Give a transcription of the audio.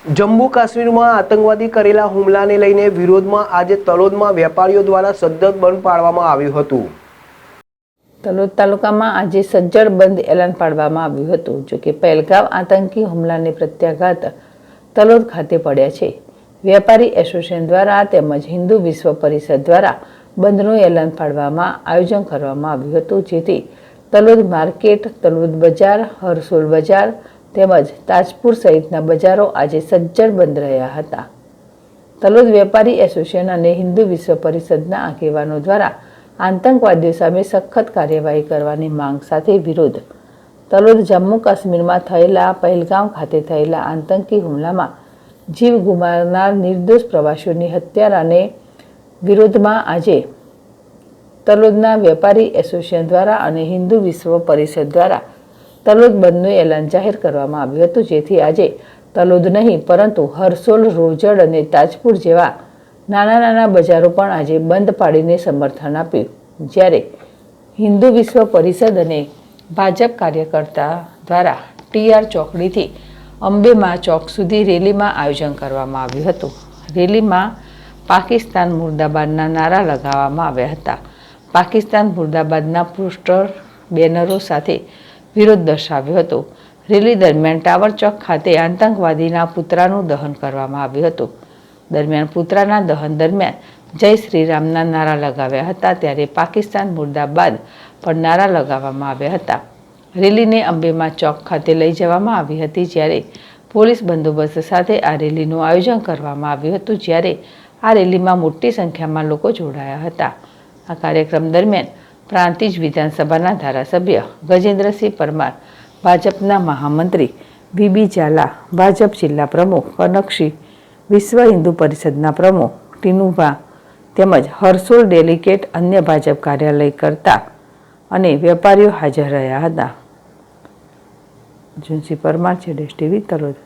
જમ્મુ કાશ્મીરમાં આતંકવાદી કરેલા હુમલાને લઈને વિરોધમાં આજે તલોદમાં વેપારીઓ દ્વારા સદ્ધર બંધ પાડવામાં આવ્યું હતું। તલોદ તાલુકામાં આજે સજ્જડ બંધ એલાન પાડવામાં આવ્યું હતું। જોકે પહેલગામ આતંકી હુમલાને પ્રત્યાઘાત તલોદ ખાતે પડ્યા છે। વેપારી એસોસિએશન દ્વારા તેમજ હિન્દુ વિશ્વ પરિષદ દ્વારા બંધનું એલાન પાડવામાં આયોજન કરવામાં આવ્યું હતું, જેથી તલોદ માર્કેટ, તલોદ બજાર, હરસોલ બજાર તેમજ તાજપુર સહિતના બજારો આજે સજ્જડ બંધ રહ્યા હતા। તલોદ વેપારી એસોસિએશન અને હિન્દુ વિશ્વ પરિષદના આગેવાનો દ્વારા આતંકવાદીઓ સામે સખત કાર્યવાહી કરવાની માંગ સાથે વિરોધ। તલોદ જમ્મુ કાશ્મીરમાં થયેલા પહેલગામ ખાતે થયેલા આતંકી હુમલામાં જીવ ગુમાવનાર નિર્દોષ પ્રવાસીઓની હત્યારાને વિરોધમાં આજે તલોદના વેપારી એસોસિએશન દ્વારા અને હિન્દુ વિશ્વ પરિષદ દ્વારા તલોદ બંધનું એલાન જાહેર કરવામાં આવ્યું હતું, જેથી આજે તલોદ નહીં પરંતુ હરસોલ, રોજડ અને તાજપુર જેવા નાના બજારો પણ આજે બંધ પાડીને સમર્થન આપ્યું। જ્યારે હિન્દુ વિશ્વ પરિષદ અને ભાજપ કાર્યકર્તા દ્વારા TR ચોકડીથી અંબેમા ચોક સુધી રેલીમાં આયોજન કરવામાં આવ્યું હતું। રેલીમાં પાકિસ્તાન મુર્દાબાદના નારા લગાવવામાં આવ્યા હતા। પાકિસ્તાન મુર્દાબાદના પોસ્ટર, બેનરો સાથે વિરોધ દર્શાવ્યો હતો। રેલી દરમિયાન ટાવર ચોક ખાતે આતંકવાદીના પુતળાનું દહન કરવામાં આવ્યું હતું। દરમિયાન પુતળાના દહન દરમિયાન જય શ્રી રામના નારા લગાવ્યા હતા, ત્યારે પાકિસ્તાન મુર્દાબાદ પણ નારા લગાવવામાં આવ્યા હતા। રેલીને અંબેમા ચોક ખાતે લઈ જવામાં આવી હતી, જ્યારે પોલીસ બંદોબસ્ત સાથે આ રેલીનું આયોજન કરવામાં આવ્યું હતું, જ્યારે આ રેલીમાં મોટી સંખ્યામાં લોકો જોડાયા હતા। આ કાર્યક્રમ દરમિયાન પ્રાંતિજ વિધાનસભાના ધારાસભ્ય ગજેન્દ્રસિંહ પરમાર, ભાજપના મહામંત્રી VB ઝાલા, ભાજપ જિલ્લા પ્રમુખ કનકસિંહ, વિશ્વ હિન્દુ પરિષદના પ્રમુખ ટીનુભા તેમજ હરસોલ ડેલિગેટ, અન્ય ભાજપ કાર્યકર્તા અને વેપારીઓ હાજર રહ્યા હતા। અર્જુનસિંહ પરમાર, ZSTV, તલોદ।